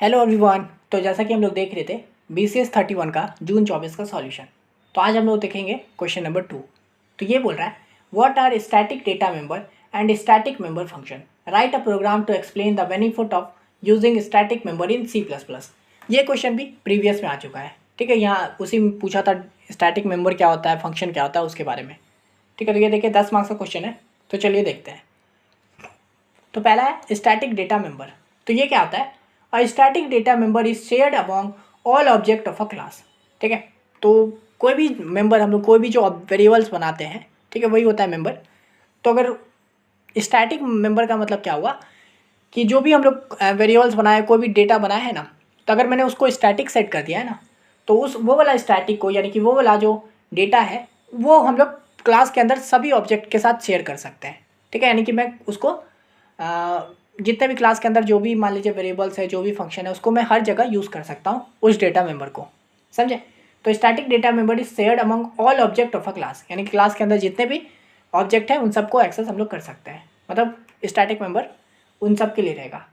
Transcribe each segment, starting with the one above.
Hello everyone. तो जैसा कि हम लोग देख रहे थे BCS 31 का जून 24 का सॉल्यूशन। तो आज हम लोग देखेंगे क्वेश्चन नंबर 2। तो ये बोल रहा है what are static data member and static member function, write a program to explain the benefit of using static member in C++। ये क्वेश्चन भी प्रीवियस में आ चुका है। ठीक है, यहाँ उसी में पूछा था स्टैटिक मेंबर क्या होता है, फंक्शन क्या होता है, उसके बारे में। ठीक है, तो ये देखिए 10 मार्क्स का क्वेश्चन है। तो चलिए देखते हैं। तो पहला है स्टैटिक डेटा मेंबर। तो ये क्या होता है? A static data member is shared among all object of a class. ठीक है, तो कोई भी मेंबर, हम लोग कोई भी जो वेरिएबल्स बनाते हैं, ठीक है, वही होता है मेंबर। तो अगर स्टैटिक मेंबर का मतलब क्या हुआ कि जो भी हम लोग वेरिएबल्स बनाए, कोई भी डेटा बनाया है ना, तो अगर मैंने उसको स्टैटिक सेट कर दिया है ना, तो उस वो वाला स्टैटिक को, यानी कि वो वाला जो डेटा है, वो हम लोग क्लास के अंदर सभी ऑब्जेक्ट के साथ शेयर कर सकते हैं। ठीक है, यानी कि मैं उसको जितने भी क्लास के अंदर जो भी मान लीजिए वेरिएबल्स है, जो भी फंक्शन है, उसको मैं हर जगह यूज़ कर सकता हूँ उस डेटा मेंबर को। समझे? तो static data member is shared among all object of a class, यानी कि क्लास के अंदर जितने भी ऑब्जेक्ट हैं उन सबको एक्सेस हम लोग कर सकते हैं। मतलब स्टैटिक मेंबर उन सब के लिए रहेगा।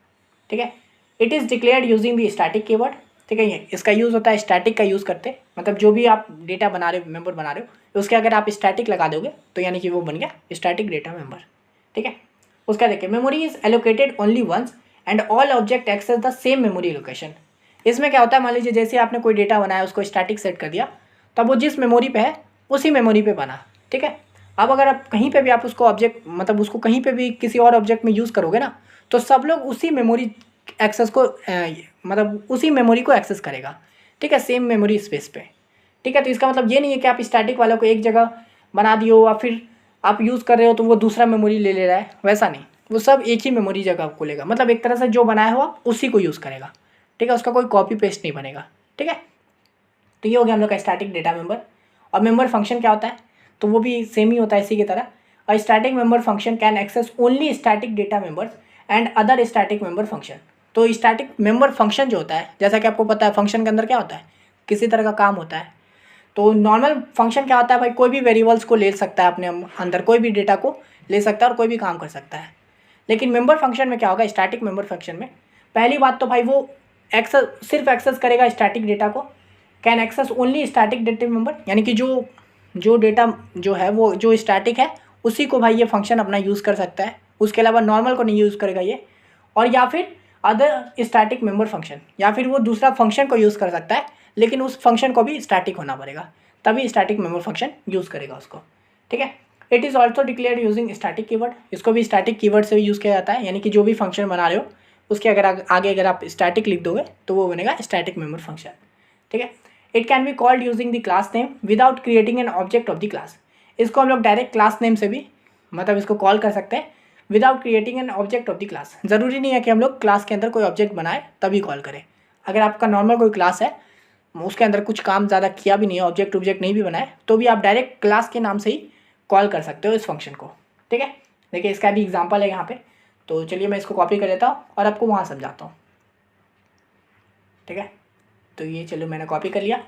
ठीक है, it is declared using the static keyword. ठीक है, ये इसका यूज़ होता है स्टैटिक का यूज़ करते, मतलब जो भी आप डेटा बना रहे हो, मेंबर बना रहे हो, उसके अगर आप स्टैटिक लगा दोगे तो यानी कि वो बन गया स्टैटिक डेटा मेंबर। ठीक है, उसका देखिए memory is allocated only once and all object access the same memory location. इसमें क्या होता है, मान लीजिए जैसे आपने कोई डेटा बनाया, उसको स्टैटिक सेट कर दिया, तब वो जिस मेमोरी पे है उसी मेमोरी पे बना। ठीक है, अब अगर आप कहीं पे भी आप उसको ऑब्जेक्ट, मतलब उसको कहीं पे भी किसी और ऑब्जेक्ट में यूज़ करोगे ना, तो सब लोग उसी मेमोरी एक्सेस को मतलब उसी मेमोरी को एक्सेस करेगा। ठीक है, सेम मेमोरी स्पेस पे। ठीक है, तो इसका मतलब ये नहीं है कि आप स्टैटिक वालों को एक जगह बना दियो और फिर आप यूज़ कर रहे हो तो वो दूसरा मेमोरी ले ले रहा है, वैसा नहीं। वो सब एक ही मेमोरी जगह को लेगा, मतलब एक तरह से जो बनाया हो आप उसी को यूज़ करेगा। ठीक है, उसका कोई कॉपी पेस्ट नहीं बनेगा। ठीक है, तो ये हो गया हम लोग का स्टैटिक डेटा मेंबर। और मेंबर फंक्शन क्या होता है? तो वो भी सेम ही होता है इसी की तरह। और static member function can access only static data members and other static member function. तो स्टैटिक मेंबर फंक्शन जो होता है, जैसा कि आपको पता है फंक्शन के अंदर क्या होता है, किसी तरह का काम होता है। तो नॉर्मल फंक्शन क्या होता है भाई, कोई भी वेरिएबल्स को ले सकता है अपने अंदर, कोई भी डेटा को ले सकता है और कोई भी काम कर सकता है। लेकिन मेंबर फंक्शन में क्या होगा, स्टैटिक मेंबर फंक्शन में पहली बात तो भाई वो एक्सेस सिर्फ एक्सेस करेगा स्टैटिक डेटा को। Can access only static data member, यानी कि जो जो डेटा जो है वो जो स्टैटिक है उसी को भाई ये फंक्शन अपना यूज़ कर सकता है, उसके अलावा नॉर्मल को नहीं यूज़ करेगा ये। और या फिर अदर स्टैटिक मेंबर फंक्शन, या फिर वो दूसरा फंक्शन को यूज़ कर सकता है, लेकिन उस फंक्शन को भी स्टैटिक होना पड़ेगा, तभी स्टैटिक मेंबर फंक्शन यूज़ करेगा उसको। ठीक है, it is also declared using static keyword. इसको भी स्टैटिक कीवर्ड से यूज़ किया जाता है, यानी कि जो भी फंक्शन बना रहे हो उसके अगर आगे अगर आप स्टैटिक लिख दोगे तो वो बनेगा स्टैटिक मेंबर फंक्शन। ठीक है, it can be called using the class name without creating an object of the class. इसको हम लोग डायरेक्ट क्लास नेम से भी मतलब इसको कॉल कर सकते हैं without creating an object of the class. ज़रूरी नहीं है कि हम लोग क्लास के अंदर कोई ऑब्जेक्ट बनाए तभी कॉल करें। अगर आपका नॉर्मल कोई क्लास है, उसके अंदर कुछ काम ज़्यादा किया भी नहीं है, ऑब्जेक्ट नहीं भी बनाए, तो भी आप डायरेक्ट क्लास के नाम से ही कॉल कर सकते हो इस फंक्शन को। ठीक है, देखिए इसका भी एग्जांपल है यहाँ पे। तो चलिए मैं इसको कॉपी कर लेता हूँ और आपको वहाँ समझाता हूँ। ठीक है, तो ये चलो मैंने कॉपी कर लिया,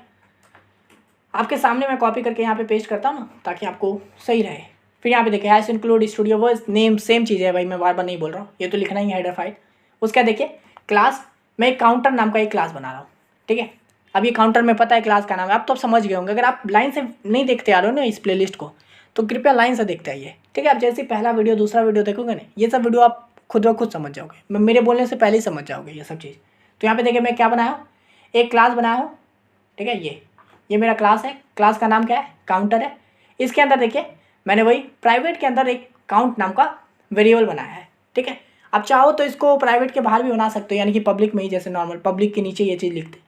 आपके सामने मैं कॉपी करके यहाँ पे पेस्ट करता हूँ ना, ताकि आपको सही रहे। फिर यहाँ पे देखिए hash include studio vars name, same चीज़ है भाई, मैं बार बार नहीं बोल रहा हूँ, ये तो लिखना ही है हेडर फाइल। उसका देखिए क्लास, मैं एक काउंटर नाम का एक क्लास बना रहा हूँ। ठीक है, अब ये काउंटर में पता है क्लास का नाम है, आप तो समझ गए होंगे। अगर आप लाइन से नहीं देखते आ रहे हो ना इस प्लेलिस्ट को, तो कृपया लाइन से देखते आइए। ठीक है, आप जैसे पहला वीडियो दूसरा वीडियो देखोगे ना, ये सब वीडियो आप खुद ब खुद समझ जाओगे, मेरे बोलने से पहले ही समझ जाओगे ये सब चीज़। तो यहाँ पे देखिए मैं क्या बनाया हूँ, एक क्लास बनाया हूँ। ठीक है, ये मेरा क्लास है, क्लास का नाम क्या है, काउंटर है। इसके अंदर देखिए मैंने वही प्राइवेट के अंदर एक काउंट नाम का वेरिएबल बनाया है। ठीक है, आप चाहो तो इसको प्राइवेट के बाहर भी बना सकते हो, यानी कि पब्लिक में ही, जैसे नॉर्मल पब्लिक के नीचे ये चीज़ लिखते।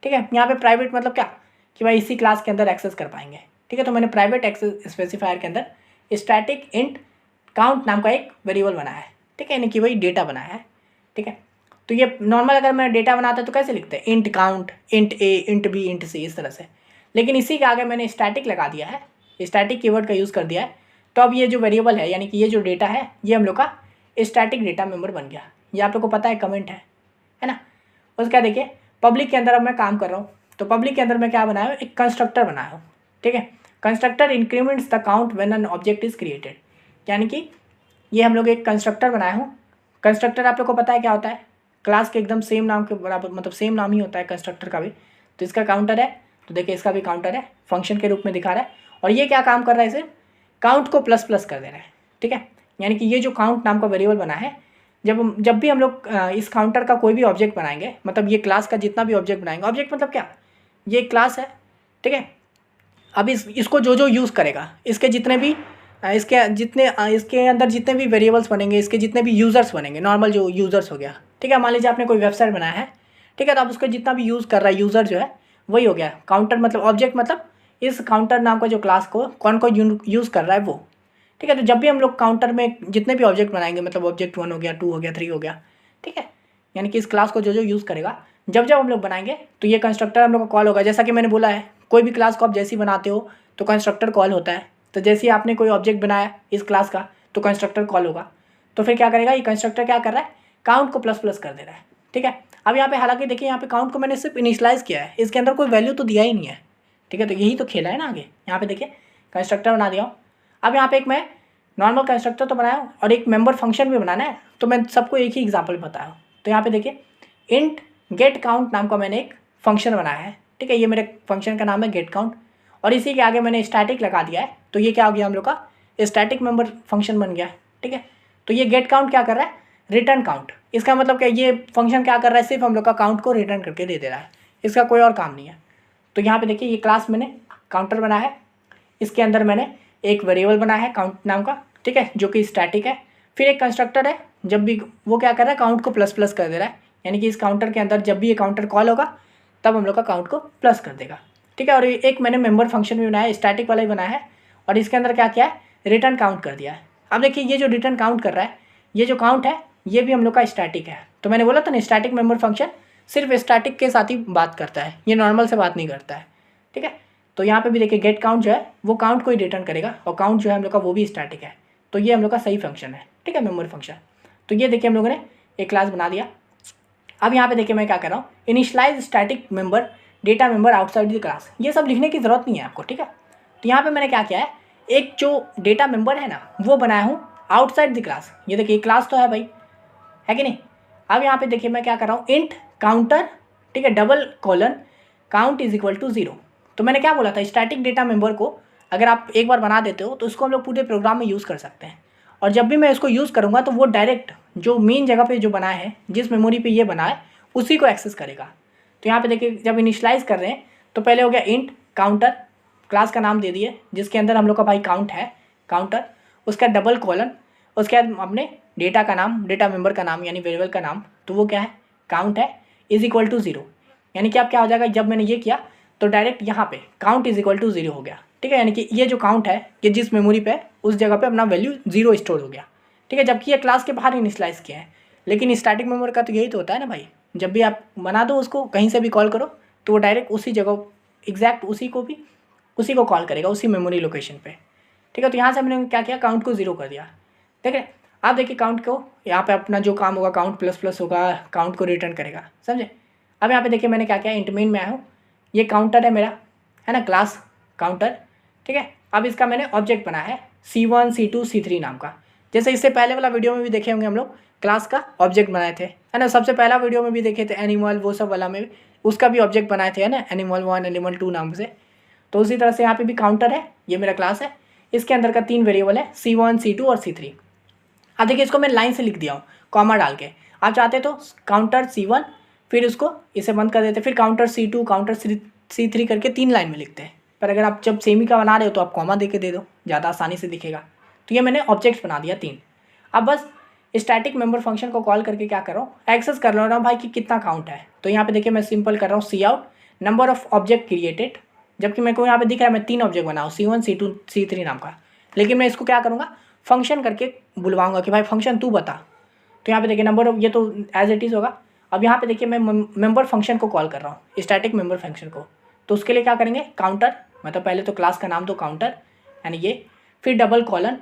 ठीक है, यहाँ पे प्राइवेट मतलब क्या कि भाई इसी क्लास के अंदर एक्सेस कर पाएंगे। ठीक है, तो मैंने प्राइवेट एक्सेस स्पेसिफायर के अंदर स्टैटिक इंट काउंट नाम का एक वेरिएबल बनाया है। ठीक है, यानी कि वही डेटा बनाया है। ठीक है, तो ये नॉर्मल अगर मैं डेटा बनाता तो कैसे लिखते हैं, इंट काउंट, इंट ए, इंट बी, इंट सी, इस तरह से। लेकिन इसी के आगे मैंने स्टैटिक लगा दिया है, स्टैटिक कीवर्ड का यूज़ कर दिया है, तो अब ये जो वेरिएबल है, यानी कि ये जो डेटा है, ये हम लोग का स्टैटिक डेटा मेंबर बन गया। ये आप लोग को पता है, कमेंट है ना। उसका देखिए पब्लिक के अंदर अब मैं काम कर रहा हूँ, तो पब्लिक के अंदर मैं क्या बनाया हूँ, एक कंस्ट्रक्टर बनाया हूँ। ठीक है, constructor increments the count when an object is created, यानी कि ये हम लोग एक कंस्ट्रक्टर बनाया हूँ। कंस्ट्रक्टर आप लोग को पता है क्या होता है, क्लास के एकदम सेम नाम के बराबर, मतलब सेम नाम ही होता है कंस्ट्रक्टर का भी। तो इसका काउंटर है, तो देखिए इसका भी काउंटर है, फंक्शन के रूप में दिखा रहा है। और ये क्या काम कर रहा है, इसे काउंट को प्लस प्लस कर दे रहा है, ठीक है। यानी कि ये जो काउंट नाम का वेरिएबल बना है, जब भी हम लोग इस काउंटर का कोई भी ऑब्जेक्ट बनाएंगे, मतलब ये क्लास का जितना भी ऑब्जेक्ट बनाएंगे, ऑब्जेक्ट मतलब क्या, ये क्लास है, ठीक है। अब इसको जो जो यूज़ करेगा, इसके जितने भी इसके अंदर जितने भी वेरिएबल्स बनेंगे, इसके जितने भी यूज़र्स बनेंगे, नॉर्मल जो यूज़र्स हो गया, ठीक है। मान लीजिए आपने कोई वेबसाइट बनाया है, ठीक है, तो आप उसका जितना भी यूज़ कर रहा है यूज़र जो है, वही हो गया काउंटर। मतलब ऑब्जेक्ट मतलब इस काउंटर नाम का जो क्लास को कौन यूज़ कर रहा है वो, ठीक है। तो जब भी हम लोग काउंटर में जितने भी ऑब्जेक्ट बनाएंगे, मतलब ऑब्जेक्ट 1 हो गया, 2 हो गया, 3 हो गया, ठीक है, यानी कि इस क्लास को जो जो यूज़ करेगा, जब जब हम लोग बनाएंगे तो ये कंस्ट्रक्टर हम लोग का कॉल होगा। जैसा कि मैंने बोला है, कोई भी क्लास को आप जैसी बनाते हो तो कंस्ट्रक्टर कॉल होता है। तो जैसे ही आपने कोई ऑब्जेक्ट बनाया इस क्लास का, तो कंस्ट्रक्टर कॉल होगा। तो फिर क्या करेगा, ये कंस्ट्रक्टर क्या कर रहा है, काउंट को प्लस प्लस कर दे रहा है, ठीक है। अब यहाँ पे हालांकि देखिए, यहाँ पे काउंट को मैंने सिर्फ इनिशियलाइज़ किया है, इसके अंदर कोई वैल्यू तो दिया ही नहीं है, ठीक है। तो यही तो खेला है ना आगे। यहाँ पे देखिए कंस्ट्रक्टर बना दिया हूँ। अब यहाँ पे एक मैं नॉर्मल कंस्ट्रक्टर तो बनाया हूँ और एक मेंबर फंक्शन भी बनाना है, तो मैं सबको एक ही एग्जांपल बताया हूँ। तो यहाँ पे देखिए इंट गेट काउंट नाम का मैंने एक फंक्शन बनाया है, ठीक है। ये मेरे फंक्शन का नाम है गेट काउंट, और इसी के आगे मैंने स्टैटिक लगा दिया है। तो ये क्या हो गया, हम लोग का स्टैटिक मेंबर फंक्शन बन गया है, ठीक है। तो ये गेट काउंट क्या कर रहा है, रिटर्न काउंट। इसका मतलब क्या, ये फंक्शन क्या कर रहा है, सिर्फ हम लोग का काउंट को रिटर्न करके दे रहा है, इसका कोई और काम नहीं है। तो यहाँ पे देखिए ये क्लास मैंने काउंटर बनाया है, इसके अंदर मैंने एक वेरिएबल बनाया है काउंट नाम का, ठीक है, जो कि स्टैटिक है। फिर एक कंस्ट्रक्टर है, जब भी वो क्या कर रहा है, काउंट को प्लस प्लस कर दे रहा है, यानी कि इस काउंटर के अंदर जब भी ये काउंटर कॉल होगा तब हम लोग का काउंट को प्लस कर देगा, ठीक है। और एक मैंने मेंबर फंक्शन भी बनाया है, स्टैटिक वाला ही बनाया है, और इसके अंदर क्या किया है, रिटर्न काउंट कर दिया है। अब देखिए ये जो रिटर्न काउंट कर रहा है, ये जो काउंट है, ये भी हम लोग का स्टैटिक है। तो मैंने बोला था ना, स्टैटिक मेंबर फंक्शन सिर्फ स्टैटिक के साथ ही बात करता है, ये नॉर्मल से बात नहीं करता है, ठीक है। तो यहाँ पे भी देखिए गेट काउंट जो है वो काउंट को ही रिटर्न करेगा, और काउंट जो है हम लोग का वो भी स्टैटिक है। तो ये हम लोग का सही फंक्शन है, ठीक है, मेंबर फंक्शन। तो ये देखिए हम लोगों ने एक क्लास बना दिया। अब यहाँ पे देखिए मैं क्या कर रहा हूँ, initialise static member data member outside the class. ये सब लिखने की ज़रूरत नहीं है आपको, ठीक है। तो यहाँ पे मैंने क्या किया है, एक जो डेटा मेंबर है ना वो बनाया हूँ आउटसाइड द क्लास। ये देखिए क्लास तो है भाई, है कि नहीं। अब यहाँ पे देखिए मैं क्या कर रहा हूँ, इंट काउंटर, ठीक है, double colon count is equal to 0। तो मैंने क्या बोला था, स्टैटिक डेटा मेंबर को अगर आप एक बार बना देते हो तो इसको हम लोग पूरे प्रोग्राम में यूज़ कर सकते हैं। और जब भी मैं इसको यूज़ करूँगा तो वो डायरेक्ट जो मेन जगह पे जो बनाया है, जिस मेमोरी पे ये बना है, उसी को एक्सेस करेगा। तो यहाँ पे देखिए जब इनिशियलाइज़ कर रहे हैं तो पहले हो गया इंट काउंटर, क्लास का नाम दे दिए जिसके अंदर हम लोग का भाई काउंट है, काउंटर, उसका डबल कॉलन, उसके बाद अपने डेटा का नाम, डेटा मेंबर का नाम यानी वेरिएबल का नाम, तो वो क्या है, काउंट है, इज इक्वल टू 0। यानी कि अब क्या हो जाएगा, जब मैंने ये किया तो डायरेक्ट यहाँ पे काउंट इज इक्वल टू 0 हो गया, ठीक है। यानी कि ये जो काउंट है ये जिस मेमोरी पे उस जगह पे अपना वैल्यू 0 स्टोर हो गया, ठीक है। जबकि ये क्लास के बाहर इनिशियलाइज़ किया है, लेकिन स्टैटिक मेमोरी का तो यही तो होता है ना भाई, जब भी आप बना दो उसको कहीं से भी कॉल करो तो वो डायरेक्ट उसी जगह एग्जैक्ट उसी को कॉल करेगा, उसी मेमोरी लोकेशन पे, ठीक है। तो यहाँ से हमने क्या किया, काउंट को 0 कर दिया, ठीक है। आप देखिए काउंट को यहाँ पे अपना जो काम होगा काउंट प्लस प्लस होगा, काउंट को रिटर्न करेगा, समझे। अब यहाँ पे देखिए मैंने क्या किया, इंट मेन में आया हूँ, ये काउंटर है मेरा, है ना, क्लास काउंटर, ठीक है। अब इसका मैंने ऑब्जेक्ट बनाया है C1 C2 C3 नाम का। जैसे इससे पहले वाला वीडियो में भी देखे होंगे हम लोग क्लास का ऑब्जेक्ट बनाए थे, है ना। सबसे पहला वीडियो में भी देखे थे एनिमल, वो सब वाला में भी उसका भी ऑब्जेक्ट बनाए थे, है ना, एनिमल 1 एनिमल 2 नाम से। तो उसी तरह से यहाँ पे भी काउंटर है, ये मेरा क्लास है, इसके अंदर का 3 वेरिएबल है C1 C2 और C3। अब देखिए इसको मैं लाइन से लिख दिया हूँ कॉमा डाल के। आप चाहते तो काउंटर C1 फिर उसको इसे बंद कर देते, फिर काउंटर C2 काउंटर C3 करके 3 लाइन में लिखते हैं। पर अगर आप जब सेमी का बना रहे हो तो आप कॉमा दे के दे दो, ज़्यादा आसानी से दिखेगा। तो ये मैंने ऑब्जेक्ट्स बना दिया 3। अब बस स्टैटिक मेंबर फंक्शन को कॉल करके क्या कर रहा हूँ, एक्सेस कर रहा हूँ भाई कि कितना काउंट है। तो यहाँ पे देखिए मैं सिंपल कर रहा हूँ cout number of object created, जबकि मेरे को यहाँ पे दिख रहा है मैं 3 ऑब्जेक्ट बनाऊँ C1 C2 C3 नाम का, लेकिन मैं इसको क्या करूँगा, फंक्शन करके बुलवाऊंगा कि भाई फंक्शन तू बता। तो यहाँ पे देखिए नंबर ऑफ, ये तो एज इट इज़ होगा। अब यहाँ पे देखिए मैं मेंबर फंक्शन को कॉल कर रहा हूँ, स्टैटिक मेंबर फंक्शन को। तो उसके लिए क्या करेंगे, काउंटर, मतलब पहले तो क्लास का नाम तो काउंटर यानी ये, फिर डबल कॉलन,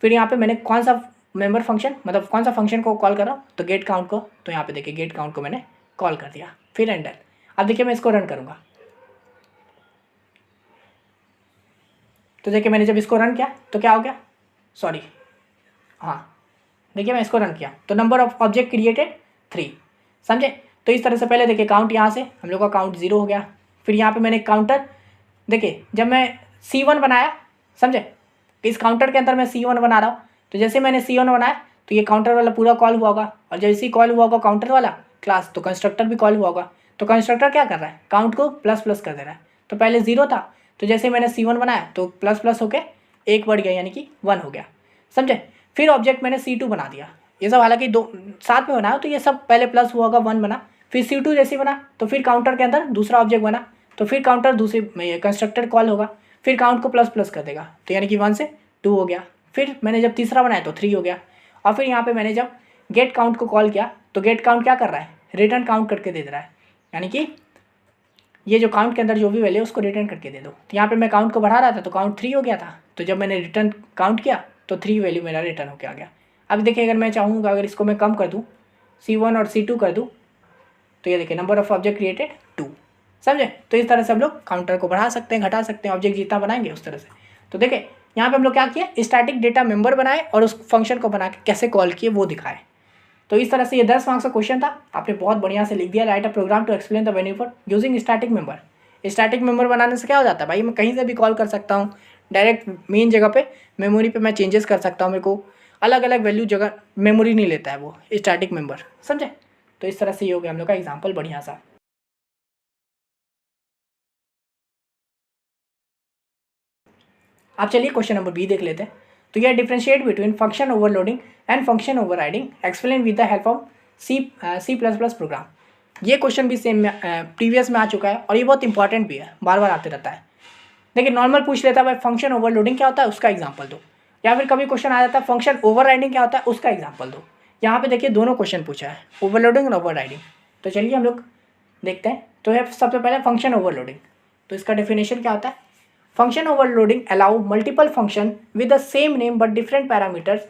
फिर यहाँ पे मैंने कौन सा मेंबर फंक्शन, मतलब कौन सा फंक्शन को कॉल कर रहा हूँ, तो गेट काउंट को। तो यहाँ पे देखिए गेट काउंट को मैंने कॉल कर दिया, फिर एंटर। अब देखिए मैं इसको रन करूँगा, तो देखिए मैंने जब इसको रन किया तो क्या हो गया, सॉरी हाँ देखिए मैं इसको रन किया तो नंबर ऑफ ऑब्जेक्ट क्रिएटेड 3, समझे। तो इस तरह से पहले देखिए काउंट यहाँ से हम लोग का काउंट 0 हो गया। फिर यहाँ पे मैंने काउंटर देखिए जब मैं C1 बनाया, समझे, इस काउंटर के अंदर मैं C1 बना रहा हूँ, तो जैसे मैंने C1 बनाया तो ये काउंटर वाला पूरा कॉल हुआ होगा, और जैसे ही कॉल हुआ होगा काउंटर वाला क्लास, तो कंस्ट्रक्टर भी कॉल हुआ होगा। तो कंस्ट्रक्टर क्या कर रहा है, काउंट को प्लस प्लस कर दे रहा है। तो पहले 0 था, तो जैसे मैंने C1 बनाया तो प्लस प्लस होके 1 बढ़ गया, यानी कि 1 हो गया, समझे। फिर ऑब्जेक्ट मैंने C2 बना दिया, ये सब हालांकि दो साथ में बनाया, तो ये सब पहले प्लस हुआ होगा 1 बना। फिर C2 जैसे बना तो फिर काउंटर के अंदर दूसरा ऑब्जेक्ट बना, तो फिर काउंटर दूसरी कंस्ट्रक्टर कॉल होगा, फिर काउंट को प्लस प्लस कर देगा, तो यानी कि 1 से 2 हो गया। फिर मैंने जब तीसरा बनाया तो 3 हो गया। और फिर यहाँ पे मैंने जब गेट काउंट को कॉल किया तो गेट काउंट क्या कर रहा है, रिटर्न काउंट करके दे रहा है, यानी कि ये जो काउंट के अंदर जो भी वैल्यू है उसको रिटर्न करके दे दो। तो यहाँ पे मैं काउंट को बढ़ा रहा था तो काउंट 3 हो गया था, तो जब मैंने रिटर्न काउंट किया तो 3 वैल्यू मेरा रिटर्न होकर आ गया। अब देखिए अगर मैं चाहूँगा अगर इसको मैं कम कर दूँ, C1 और C2 कर दूँ, तो ये देखिए नंबर ऑफ ऑब्जेक्ट क्रिएटेड 2, समझे। तो इस तरह से हम लोग काउंटर को बढ़ा सकते हैं, घटा सकते हैं, ऑब्जेक्ट जितना बनाएंगे उस तरह से। तो देखिए यहाँ पे हम लोग क्या किए, स्टैटिक डेटा मेंबर बनाए और उस फंक्शन को बना के कैसे कॉल किए वो दिखाए। तो इस तरह से ये 10 मार्क्स का क्वेश्चन था, आपने बहुत बढ़िया से लिख दिया। Write a program to explain the manoeuvre using static member. Static member बनाने से क्या हो जाता है भाई, मैं कहीं से भी कॉल कर सकता हूँ, डायरेक्ट मेन जगह पे मेमोरी पे मैं चेंजेस कर सकता हूँ, मेरे को अलग अलग वैल्यू जगह मेमोरी नहीं लेता है वो स्टैटिक मेंबर, समझे। तो इस तरह से ये हो गया हम लोग का एग्जाम्पल बढ़िया सा। आप चलिए क्वेश्चन नंबर बी देख लेते हैं। तो यह differentiate between function overloading and function overriding explain with the help of C++ program. ये क्वेश्चन भी सेम प्रीवियस में आ चुका है और ये बहुत इंपॉर्टेंट भी है, बार बार आते रहता है। देखिए नॉर्मल पूछ लेता है भाई फंक्शन ओवरलोडिंग क्या होता है उसका एग्जाम्पल दो, या फिर कभी क्वेश्चन आ जाता है फंक्शन ओवरराइडिंग क्या होता है उसका एग्जाम्पल दो। यहाँ पे देखिए दोनों क्वेश्चन पूछा है, ओवरलोडिंग और ओवरराइडिंग। तो चलिए हम लोग देखते हैं। तो है सबसे पहले फंक्शन ओवरलोडिंग, तो इसका डेफिनेशन क्या होता है, function overloading allow multiple function with the same name but different parameters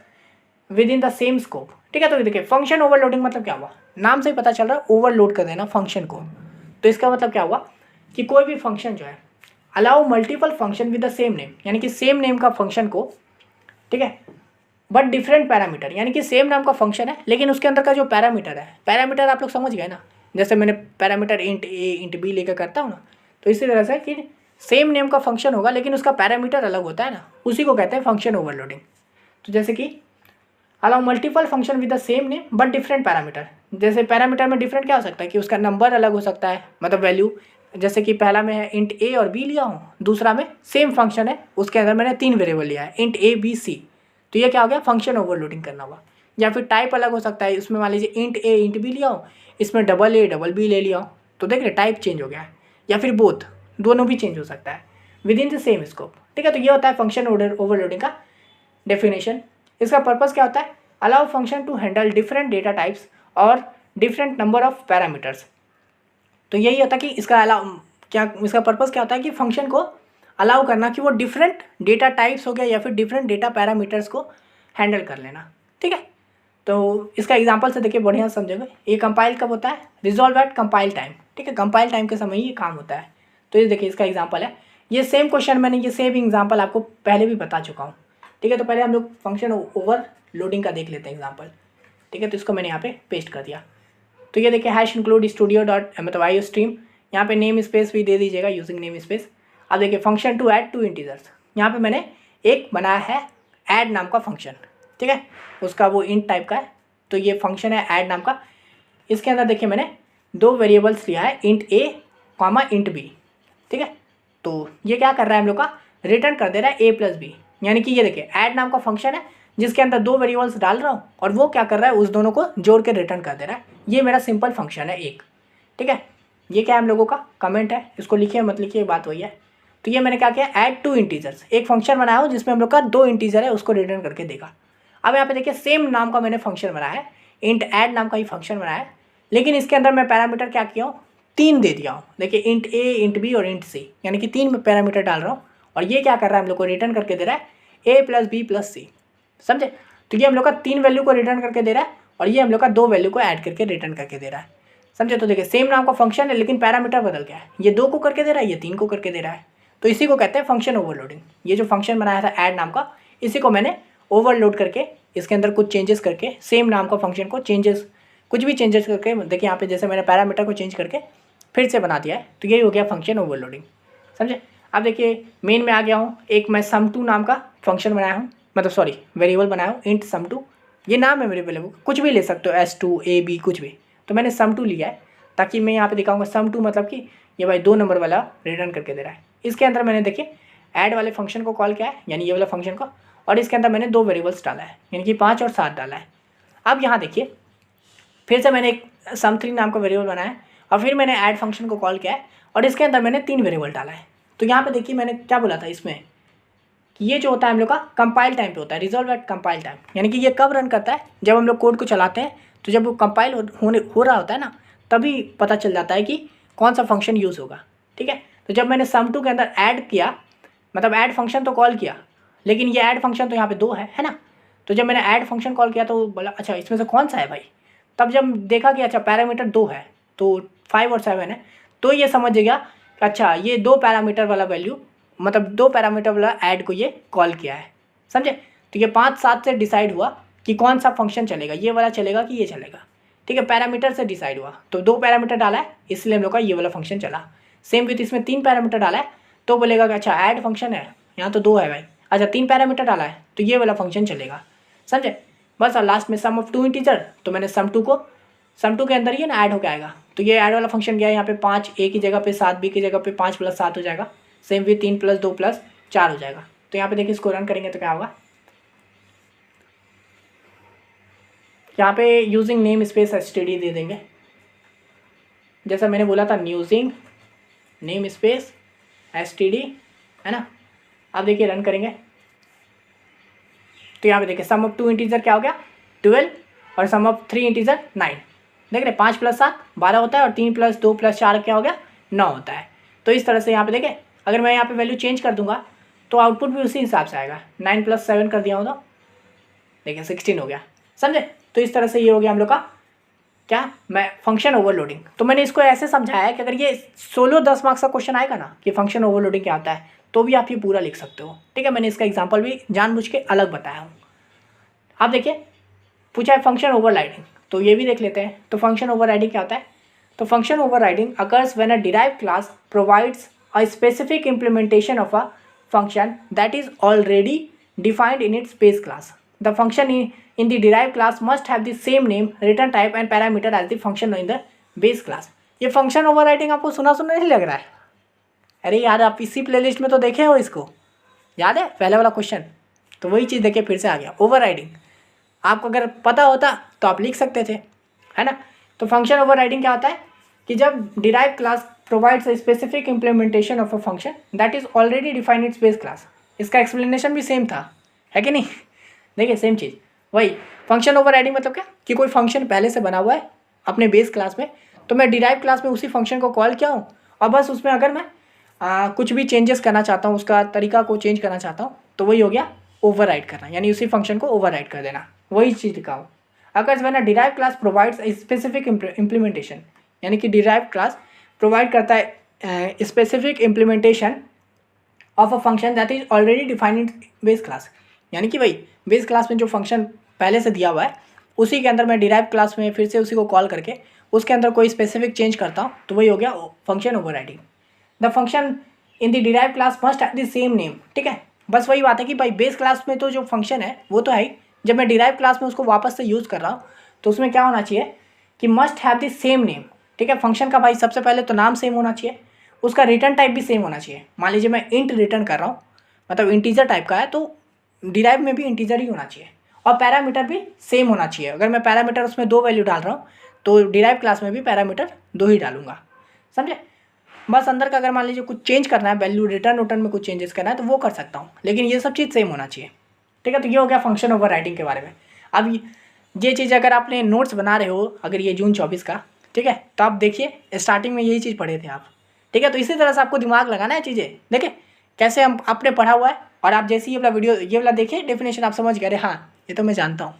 with in the same scope. ठीक है, तो देखिए फंक्शन ओवरलोडिंग मतलब क्या हुआ, नाम से ही पता चल रहा है ओवरलोड कर देना फंक्शन को। तो इसका मतलब क्या हुआ कि कोई भी फंक्शन जो है allow multiple function with the same name, यानी कि सेम नेम का फंक्शन को, ठीक है, बट डिफरेंट पैरामीटर, यानी कि सेम नाम का फंक्शन है लेकिन उसके अंदर का जो पैरामीटर है, पैरामीटर आप लोग समझ गए ना, जैसे मैंने पैरामीटर इंट ए इंट बी लेकर करता हूँ ना, तो इसी तरह से कि सेम नेम का फंक्शन होगा लेकिन उसका पैरामीटर अलग होता है ना, उसी को कहते हैं फंक्शन ओवरलोडिंग। तो जैसे कि allow multiple function with the same name but different parameter, जैसे पैरामीटर में डिफरेंट क्या हो सकता है कि उसका नंबर अलग हो सकता है, मतलब वैल्यू, जैसे कि पहला में है इंट ए और बी लिया हूँ, दूसरा में सेम फंक्शन है उसके अंदर मैंने 3 वेरिएबल लिया है इंट ए बी सी, तो ये क्या हो गया फंक्शन ओवरलोडिंग करना हुआ। या फिर टाइप अलग हो सकता है, उसमें मान लीजिए इंट ए इंट बी लिया हूँ, इसमें डबल ए डबल बी ले लिया हूँ, तो देख रहे टाइप चेंज हो गया है। या फिर बोथ, दोनों भी चेंज हो सकता है within the same scope. ठीक है, तो ये होता है फंक्शन ओवरलोडिंग का डेफिनेशन। इसका पर्पज़ क्या होता है, allow function to handle different data types और डिफरेंट नंबर ऑफ पैरामीटर्स। तो यही होता है कि इसका अलाउ क्या, इसका पर्पज़ क्या होता है कि फंक्शन को अलाउ करना कि वो डिफरेंट डेटा टाइप्स हो गया या फिर डिफरेंट डेटा पैरामीटर्स को हैंडल कर लेना। ठीक है, तो इसका एग्जांपल से देखिए बढ़िया समझोगे। ये कंपाइल कब होता है, रिजॉल्व एट कंपाइल टाइम। ठीक है, कंपाइल टाइम के समय ही ये काम होता है। तो ये देखिए इसका एग्जांपल है, ये सेम क्वेश्चन मैंने ये सेम एग्जांपल आपको पहले भी बता चुका हूँ। ठीक है, तो पहले हम लोग फंक्शन ओवरलोडिंग का देख लेते हैं एग्जाम्पल। ठीक है, तो इसको मैंने यहाँ पे पेस्ट कर दिया। तो ये देखिए हैश इंक्लूड स्टूडियो डॉट मतलब आई स्ट्रीम, यहाँ पे नेम स्पेस भी दे दीजिएगा यूजिंग नेम स्पेस। अब देखिए फंक्शन टू ऐड 2 इंटीजर्स, यहाँ पे मैंने एक बनाया है ऐड नाम का फंक्शन। ठीक है, उसका वो इंट टाइप का है, तो ये फंक्शन है ऐड नाम का। इसके अंदर देखिए मैंने 2 वेरिएबल्स लिया है इंट ए कॉमा इंट बी। ठीक है, तो ये क्या कर रहा है हम लोग का, रिटर्न कर दे रहा है ए प्लस बी, यानी कि ये देखिए ऐड नाम का फंक्शन है जिसके अंदर 2 वेरिएबल्स डाल रहा हूँ और वो क्या कर रहा है उस दोनों को जोड़ के रिटर्न कर दे रहा है। ये मेरा सिंपल फंक्शन है एक। ठीक है, ये क्या है हम लोगों का कमेंट है, इसको लिखिए मत लिखिए बात वही है। तो ये मैंने क्या किया, ऐड 2 इंटीजर्स, एक फंक्शन बनाया हो जिसमें हम लोग का 2 इंटीजर है उसको रिटर्न करके देगा। अब यहाँ पे देखिए सेम नाम का मैंने फंक्शन बनाया है, इंट ऐड नाम का ही फंक्शन बनाया है, लेकिन इसके अंदर मैं पैरामीटर क्या किया हूँ, 3 दे दिया हूँ। देखिए इंट ए इंट बी और इंट सी, यानी कि 3 पैरामीटर डाल रहा हूँ और ये क्या कर रहा है हम लोग को रिटर्न करके दे रहा है ए प्लस बी प्लस सी। समझे, तो ये हम लोग का 3 वैल्यू को रिटर्न करके दे रहा है और ये हम लोग का 2 वैल्यू को ऐड करके रिटर्न करके दे रहा है। समझे, तो देखिए सेम नाम का फंक्शन है लेकिन पैरामीटर बदल गया है, ये 2 को करके दे रहा है, ये 3 को करके दे रहा है। तो इसी को कहते हैं फंक्शन ओवरलोडिंग। ये जो फंक्शन बनाया था ऐड नाम का, इसी को मैंने ओवरलोड करके इसके अंदर कुछ चेंजेस करके सेम नाम का फंक्शन को चेंजेस कुछ भी चेंजेस करके देखिए यहाँ पे जैसे मैंने पैरामीटर को चेंज करके फिर से बना दिया है, तो यही हो गया फंक्शन ओवरलोडिंग। समझे? अब देखिए मेन में आ गया हूँ, एक मैं sum2 नाम का फंक्शन बनाया हूँ, मतलब सॉरी वेरिएबल बनाया हूँ int sum2, ये नाम है मेरे वेरिएबल, कुछ भी ले सकते हो s2 ab कुछ भी, तो मैंने sum2 लिया है ताकि मैं यहाँ पे दिखाऊंगा sum2 मतलब कि ये भाई 2 नंबर वाला रिटर्न करके दे रहा है। इसके अंदर मैंने देखिए ऐड वाले फंक्शन को कॉल किया है, यानी ये वाला फंक्शन को, और इसके अंदर मैंने 2 वेरिएबल्स डाला है, यानी कि 5 और 7 डाला है। अब यहाँ देखिए फिर से मैंने एक sum3 नाम का वेरिएबल बनाया है और फिर मैंने ऐड फंक्शन को कॉल किया है और इसके अंदर मैंने 3 वेरिएबल डाला है। तो यहाँ पे देखिए मैंने क्या बोला था इसमें कि ये जो होता है हम लोग का कंपाइल टाइम पे होता है, रिजॉल्व एट कंपाइल टाइम, यानी कि ये कब रन करता है, जब हम लोग कोड को चलाते हैं, तो जब वो कंपाइल हो रहा होता है ना, तभी पता चल जाता है कि कौन सा फंक्शन यूज़ होगा। ठीक है, तो जब मैंने sum2 के अंदर ऐड किया, मतलब ऐड फंक्शन तो कॉल किया, लेकिन ये ऐड फंक्शन तो यहाँ पे 2 है ना, तो जब मैंने ऐड फंक्शन कॉल किया तो बोला अच्छा इसमें से कौन सा है भाई, तब जब देखा कि अच्छा पैरामीटर 2 है तो 5 और 7 है, तो ये समझ गया कि अच्छा ये 2 पैरामीटर वाला वैल्यू, मतलब 2 पैरामीटर वाला ऐड को ये कॉल किया है। समझे? तो ये 5 7 से डिसाइड हुआ कि कौन सा फंक्शन चलेगा, ये वाला चलेगा कि ये चलेगा। ठीक है, पैरामीटर से डिसाइड हुआ, तो 2 पैरामीटर डाला है इसलिए हम लोग का ये वाला फंक्शन चला। सेम विथ इसमें 3 पैरामीटर डाला है तो बोलेगा कि अच्छा ऐड फंक्शन है, यहाँ तो 2 है भाई, अच्छा 3 पैरामीटर डाला है तो ये वाला फंक्शन चलेगा। समझे? बस, और लास्ट में सम ऑफ 2 इंटीजर, तो मैंने sum2 के अंदर ये ना ऐड होकर आएगा, तो ये ऐड वाला फंक्शन गया यहाँ पे 5 a की जगह पे 7 b की जगह पे 5 + 7 हो जाएगा, सेम भी 3 + 2 + 4 हो जाएगा। तो यहाँ पे देखिए इसको रन करेंगे तो क्या होगा, यहाँ पे यूजिंग नेम स्पेस std दे देंगे, जैसा मैंने बोला था यूजिंग नेम स्पेस std, है ना। अब देखिए रन करेंगे तो यहाँ पे देखिए सम ऑफ 2 इंटीजर क्या हो गया 12 और सम ऑफ 3 इंटीजर 9। देख रहे 5 + 7 12 होता है और 3 + 2 + 4 क्या हो गया 9 होता है। तो इस तरह से यहाँ पे देखें अगर मैं यहाँ पे वैल्यू चेंज कर दूंगा तो आउटपुट भी उसी हिसाब से आएगा। 9 + 7 कर दिया हो तो देखिए 16 हो गया। समझे? तो इस तरह से ये हो गया हम लोग का क्या, मैं फंक्शन ओवरलोडिंग। तो मैंने इसको ऐसे समझाया है कि अगर ये 16-10 मार्क्स का क्वेश्चन आएगा ना कि फंक्शन ओवरलोडिंग क्या आता है, तो भी आप ये पूरा लिख सकते हो। ठीक है, मैंने इसका एग्जाम्पल भी जानबूझ के अलग बताया हूँ। आप देखिए पूछा है फंक्शन ओवरराइडिंग, तो ये भी देख लेते हैं। तो फंक्शन ओवरराइडिंग क्या होता है, तो function overriding occurs when a derived class provides a specific implementation of a function that is already defined in its base class. The function in the derived class must have the same name, return type and parameter as the function in the base class. ये function overriding आपको सुना नहीं लग रहा है? अरे यार आप इसी प्लेलिस्ट में तो देखे हो, इसको याद है पहले वाला क्वेश्चन, तो वही चीज़ देखिए फिर से आ गया ओवरराइडिंग। आपको अगर पता होता तो आप लिख सकते थे, है ना। तो फंक्शन ओवरराइडिंग क्या होता है कि जब derived class provides a specific implementation of a function that is already defined its base class. इसका एक्सप्लेनेशन भी सेम था, है कि नहीं? देखिए सेम चीज़ वही फंक्शन ओवरराइडिंग मतलब क्या कि कोई फंक्शन पहले से बना हुआ है अपने बेस क्लास में, तो मैं डिराइव क्लास में उसी फंक्शन को कॉल किया हूँ और बस उसमें अगर मैं कुछ भी चेंजेस करना चाहता हूँ, उसका तरीका को चेंज करना चाहता हूँ, तो वही हो गया ओवरराइड करना, यानी उसी फंक्शन को ओवरराइड कर देना, वही चीज़ लिखा हूँ। अगर when a derive class provides a specific implementation, यानी कि डिराइव क्लास प्रोवाइड करता है specific implementation of a function that is already defined in base class, यानी कि वही बेस क्लास में जो फंक्शन पहले से दिया हुआ है उसी के अंदर मैं डिराइव क्लास में फिर से उसी को कॉल करके उसके अंदर कोई स्पेसिफिक चेंज करता हूँ, तो वही हो गया function overriding. The function in the derive class must have the same name. ठीक है, बस वही बात है कि भाई बेस क्लास में तो जो फंक्शन है वो तो है ही, जब मैं डिराइव क्लास में उसको वापस से यूज़ कर रहा हूँ तो उसमें क्या होना चाहिए कि must have the same name. ठीक है, फंक्शन का भाई सबसे पहले तो नाम सेम होना चाहिए, उसका रिटर्न टाइप भी सेम होना चाहिए। मान लीजिए मैं इंट रिटर्न कर रहा हूँ, मतलब इंटीजर टाइप का है, तो डिराइव में भी इंटीजर ही होना चाहिए और पैरामीटर भी सेम होना चाहिए। अगर मैं पैरामीटर उसमें 2 वैल्यू डाल रहा हूँ तो डिराइव क्लास में भी पैरामीटर 2 ही डालूंगा। समझे? बस अंदर का अगर मान लीजिए कुछ चेंज करना है, वैल्यू रिटर्न में कुछ चेंजेस करना है तो वो कर सकता हूँ, लेकिन ये सब चीज़ सेम होना चाहिए। ठीक है, तो ये हो गया फंक्शन ओवरराइडिंग के बारे में। अब ये चीज़ अगर आपने नोट्स बना रहे हो अगर ये जून 24 का, ठीक है, तो आप देखिए स्टार्टिंग में यही चीज़ पढ़े थे आप। ठीक है, तो इसी तरह से आपको दिमाग लगाना है चीज़ें। देखिए कैसे हम आपने पढ़ा हुआ है और आप जैसे ये वाला वीडियो ये वाला देखिए डेफिनेशन आप समझ गए, अरे हाँ ये तो मैं जानता हूँ।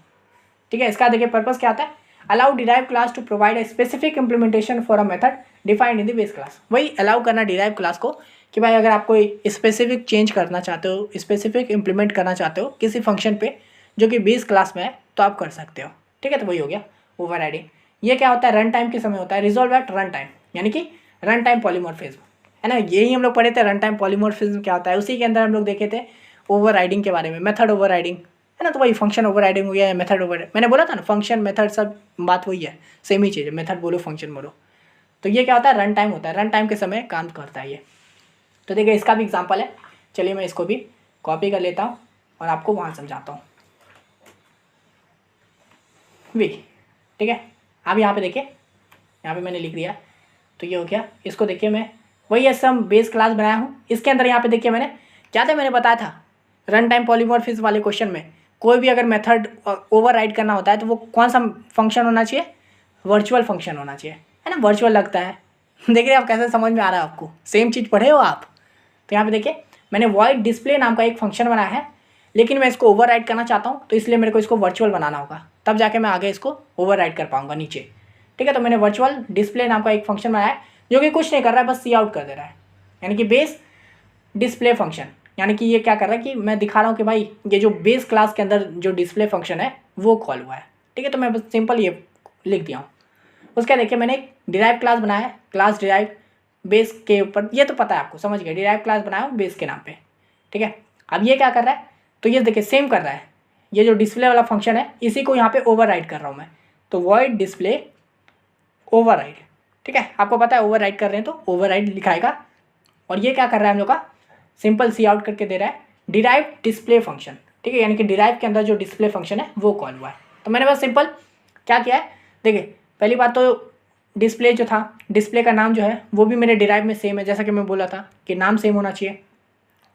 ठीक है, इसका देखिए पर्पस क्या आता है, allow derive class to provide a specific implementation for a method defined in the base class. वही अलाउ करना डिराइव क्लास को कि भाई अगर आप कोई स्पेसिफिक चेंज करना चाहते हो, स्पेसिफिक इम्प्लीमेंट करना चाहते हो किसी फंक्शन पे जो कि बेस क्लास में है, तो आप कर सकते हो। ठीक है, तो वही हो गया ओवरराइडिंग। ये क्या होता है, रन टाइम के समय होता है, रिजॉल्व एट रन टाइम, यानी कि रन टाइम पॉलीमॉर्फिज्म, है ना। यही हम लोग पढ़े थे, रन टाइम पॉलीमॉर्फिज्म क्या होता है। उसी के अंदर हम लोग देखे थे ओवर राइडिंग के बारे में, मेथड ओवर राइडिंग, है ना। तो वही फंक्शन ओवर राइडिंग हो गया, मेथड ओवर, मैंने बोला था ना फंक्शन मेथड सब बात वही है, सेम ही चीज़ है, मेथड बोलो फंक्शन बोलो। तो ये क्या होता है, रन टाइम होता है, रन टाइम के समय काम करता है ये। तो देखिए इसका भी एग्जाम्पल है, चलिए मैं इसको भी कॉपी कर लेता हूँ और आपको वहाँ समझाता हूँ भी, ठीक है। अब यहाँ पे देखिए, यहाँ पे मैंने लिख दिया, तो ये हो गया। इसको देखिए, मैं वही ऐसा हम बेस क्लास बनाया हूँ, इसके अंदर यहाँ पे देखिए मैंने क्या था, मैंने बताया था रन टाइम पॉलीमॉर्फिज्म वाले क्वेश्चन में कोई भी अगर मेथड ओवर राइड करना होता है तो वो कौन सा फंक्शन होना चाहिए, वर्चुअल फंक्शन होना चाहिए, है ना। वर्चुअल लगता है देख रहे हैं आप कैसे समझ में आ रहा है आपको, सेम चीज़ पढ़े हो आप। तो यहाँ पे देखिए मैंने वॉइड डिस्प्ले नाम का एक फंक्शन बनाया है, लेकिन मैं इसको ओवर राइड करना चाहता हूँ, तो इसलिए मेरे को इसको वर्चुअल बनाना होगा, तब जाके मैं आगे इसको ओवर राइड कर पाऊंगा नीचे, ठीक है। तो मैंने वर्चुअल डिस्प्ले नाम का एक फंक्शन बनाया है जो कि कुछ नहीं कर रहा है, बस सी आउट कर दे रहा है, यानी कि बेस डिस्प्ले फंक्शन। यानी कि ये क्या कर रहा है कि मैं दिखा रहा हूँ कि भाई ये जो बेस क्लास के अंदर जो डिस्प्ले फंक्शन है वो कॉल हुआ है, ठीक है। तो मैं बस सिंपल ये लिख दिया हूँ। उसके देखिए मैंने एक डिराइव क्लास बनाया है, क्लास डिराइव बेस के ऊपर, ये तो पता है आपको, समझ गए, डिराइव क्लास बनाया हूँ बेस के नाम पे, ठीक है। अब ये क्या कर रहा है, तो ये देखिए सेम कर रहा है, ये जो डिस्प्ले वाला फंक्शन है इसी को यहाँ पे ओवर राइड कर रहा हूँ मैं, तो वॉइड डिस्प्ले ओवर राइड, ठीक है। आपको पता है ओवर राइड कर रहे हैं तो ओवर राइड लिखाएगा। और ये क्या कर रहा है हम लोग का, सिंपल सी आउट करके दे रहा है डिराइव डिस्प्ले फंक्शन, ठीक है, यानी कि डिराइव के अंदर जो डिस्प्ले फंक्शन है वो कॉल हुआ है। तो मैंने बस सिंपल क्या किया है, देखिए पहली बात तो डिस्प्ले जो था, डिस्प्ले का नाम जो है वो भी मेरे डिराइव में सेम है, जैसा कि मैं बोला था कि नाम सेम होना चाहिए।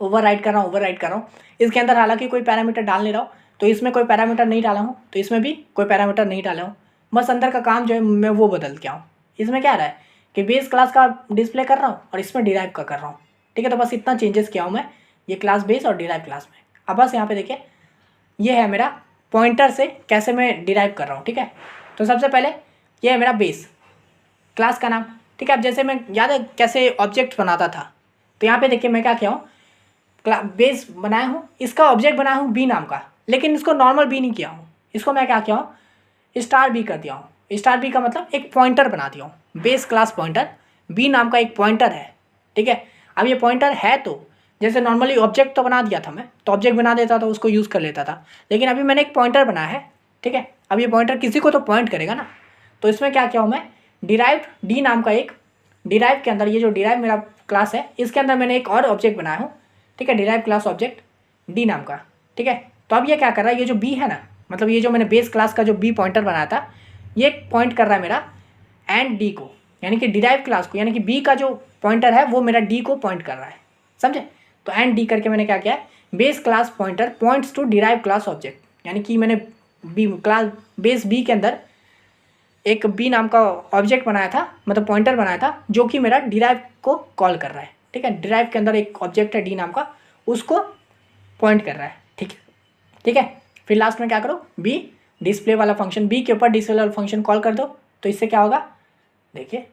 ओवर राइड कर रहा हूँ, ओवर राइड कर रहा हूँ, इसके अंदर हालांकि कोई पैरामीटर डाल नहीं रहा हूँ, तो इसमें कोई पैरामीटर नहीं डाला हूँ, तो इसमें भी कोई पैरामीटर नहीं डाला हूँ, बस अंदर का काम जो है मैं वो बदल के आऊँ। इसमें क्या रहा है कि बेस क्लास का डिस्प्ले कर रहा हूँ और इसमें डिराइव का कर रहा हूँ, ठीक है। तो बस इतना चेंजेस किया हूँ मैं ये क्लास बेस और डिराइव क्लास में। अब बस यहाँ पे देखिए ये है मेरा पॉइंटर से कैसे मैं डिराइव कर रहा हूँ, ठीक है। तो सबसे पहले ये है मेरा बेस क्लास का नाम, ठीक है। अब जैसे मैं याद है कैसे ऑब्जेक्ट बनाता था, तो यहाँ पे देखिए मैं क्या किया हूँ, बेस बनाया हूँ, इसका ऑब्जेक्ट बनाया हूँ बी नाम का, लेकिन इसको नॉर्मल बी नहीं किया हूँ, इसको मैं क्या किया हूँ, स्टार बी कर दिया हूँ। स्टार बी का मतलब एक पॉइंटर बना दिया हूँ, बेस क्लास पॉइंटर, बी नाम का एक पॉइंटर है, ठीक है। अब ये पॉइंटर है तो जैसे नॉर्मली ऑब्जेक्ट तो बना दिया था मैं, तो ऑब्जेक्ट बना देता था, उसको यूज़ कर लेता था, लेकिन अभी मैंने एक पॉइंटर बनाया है, ठीक है। अब ये पॉइंटर किसी को तो पॉइंट करेगा ना, तो इसमें क्या किया हूँ मैं, डिराइव डी नाम का एक, डिराइव के अंदर ये जो डिराइव मेरा क्लास है इसके अंदर मैंने एक और ऑब्जेक्ट बनाया हूँ, ठीक है, डिराइव क्लास ऑब्जेक्ट डी नाम का, ठीक है। तो अब ये क्या कर रहा है, ये जो बी है ना, मतलब ये जो मैंने बेस क्लास का जो बी पॉइंटर बनाया था ये पॉइंट कर रहा है मेरा एंड डी को, यानी कि डिराइव क्लास को, यानी कि बी का जो पॉइंटर है वो मेरा डी को पॉइंट कर रहा है, समझे। तो एंड डी करके मैंने क्या किया है, base class pointer points to derive class object, यानी कि मैंने बी क्लास बेस बी के अंदर एक बी नाम का ऑब्जेक्ट बनाया था, मतलब पॉइंटर बनाया था जो कि मेरा डिराइव को कॉल कर रहा है, ठीक है। डिराइव के अंदर एक ऑब्जेक्ट है डी नाम का, उसको पॉइंट कर रहा है, ठीक है, ठीक है। फिर लास्ट में क्या करो, बी डिस्प्ले वाला फंक्शन, बी के ऊपर डिस्प्ले वाला फंक्शन कॉल कर दो, तो इससे क्या होगा, देखिए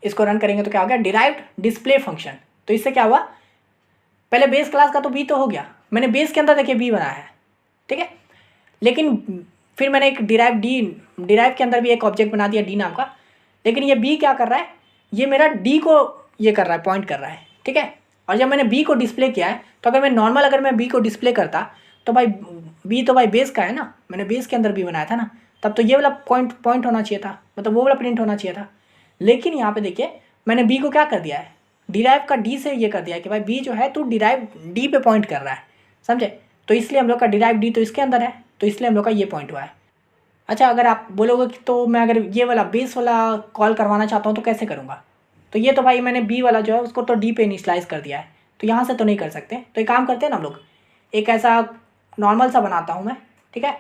इसको रन करेंगे तो क्या हो गया, डिराइव्ड डिस्प्ले फंक्शन। तो इससे क्या हुआ, पहले बेस क्लास का तो बी तो हो गया, मैंने बेस के अंदर देखिए बी बनाया है, ठीक है, लेकिन फिर मैंने एक डिराइव के अंदर भी एक ऑब्जेक्ट बना दिया डी नाम का, लेकिन ये बी क्या कर रहा है, ये मेरा डी को ये कर रहा है, पॉइंट कर रहा है, ठीक है। और जब मैंने बी को डिस्प्ले किया है, तो अगर मैं नॉर्मल अगर मैं बी को डिस्प्ले करता तो भाई बी तो भाई बेस का है ना, मैंने बेस के अंदर भी बनाया था ना, तब तो ये वाला पॉइंट होना चाहिए था, मतलब वो वाला प्रिंट होना चाहिए था। लेकिन यहाँ पे देखिए मैंने बी को क्या कर दिया है, डिराइव का डी से ये कर दिया है कि भाई बी जो है तू डिराइव डी पे पॉइंट कर रहा है, समझे। तो इसलिए हम लोग का डिराइव डी तो इसके अंदर है, तो इसलिए हम लोग का ये पॉइंट हुआ है। अच्छा, अगर आप बोलोगे कि तो मैं अगर ये वाला बेस वाला कॉल करवाना चाहता हूँ तो कैसे करूँगा, तो ये तो भाई मैंने बी वाला जो है उसको तो डी पे इनिशियलाइज़ कर दिया है, तो यहाँ से तो नहीं कर सकते। तो एक काम करते हैं ना हम लोग, एक ऐसा नॉर्मल सा बनाता हूँ मैं, ठीक है।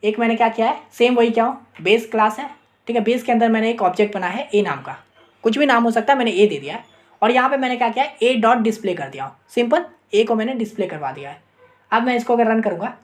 एक मैंने क्या किया है, सेम वही क्या हूँ, बेस क्लास है, ठीक है, बेस के अंदर मैंने एक ऑब्जेक्ट बनाया है ए नाम का, कुछ भी नाम हो सकता है, मैंने ए दे दिया है, और यहाँ पे मैंने क्या किया है, ए डॉट डिस्प्ले कर दिया हूँ, सिंपल ए को मैंने डिस्प्ले करवा दिया है। अब मैं इसको अगर रन करूँगा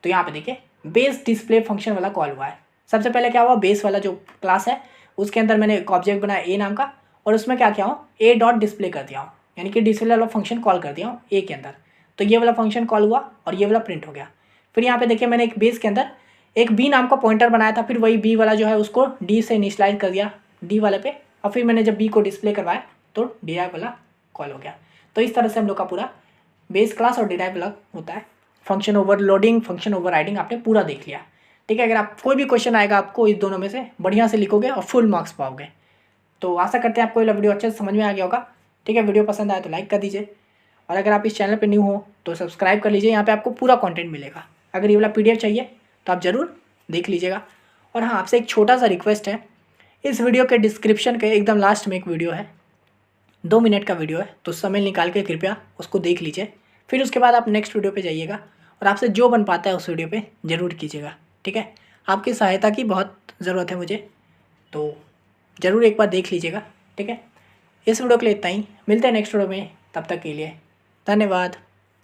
तो यहाँ पे देखिए बेस डिस्प्ले फंक्शन वाला कॉल हुआ है। सबसे पहले क्या हुआ, बेस वाला जो क्लास है उसके अंदर मैंने एक ऑब्जेक्ट बनाया ए नाम का, और उसमें क्या किया हूँ, ए डॉट डिस्प्ले कर दिया हूँ, यानी कि डिस्प्ले वाला फंक्शन कॉल कर दिया हूँ ए के अंदर, तो ये वाला फंक्शन कॉल हुआ और ये वाला प्रिंट हो गया। फिर यहाँ पे देखिए मैंने एक बेस के अंदर एक बी नाम का पॉइंटर बनाया था, फिर वही बी वाला जो है उसको डी से इनिशियलाइज कर दिया डी वाले पे, और फिर मैंने जब बी को डिस्प्ले करवाया तो डिराइव वाला कॉल हो गया। तो इस तरह से हम लोग का पूरा बेस क्लास और डिराइव वाला होता है। फंक्शन ओवरलोडिंग, फंक्शन ओवरराइडिंग आपने पूरा देख लिया, ठीक है। अगर आप कोई भी क्वेश्चन आएगा आपको इस दोनों में से बढ़िया से लिखोगे और फुल मार्क्स पाओगे। तो आशा करते हैं आपको ये वीडियो अच्छे से समझ में आ गया होगा, ठीक है। वीडियो पसंद आए तो लाइक कर दीजिए, और अगर आप इस चैनल पर न्यू हो तो सब्सक्राइब कर लीजिए। यहाँ पे आपको पूरा कंटेंट मिलेगा। अगर ये वाला PDF चाहिए तो आप ज़रूर देख लीजिएगा। और हाँ, आपसे एक छोटा सा रिक्वेस्ट है, इस वीडियो के डिस्क्रिप्शन के एकदम लास्ट में एक वीडियो है, 2 मिनट का वीडियो है, तो समय निकाल के कृपया उसको देख लीजिए। फिर उसके बाद आप नेक्स्ट वीडियो पे जाइएगा और आपसे जो बन पाता है उस वीडियो पे ज़रूर कीजिएगा, ठीक है। आपकी सहायता की बहुत ज़रूरत है मुझे, तो ज़रूर एक बार देख लीजिएगा, ठीक है। इस वीडियो के लिए इतना ही, मिलते हैं नेक्स्ट वीडियो में, तब तक के लिए धन्यवाद।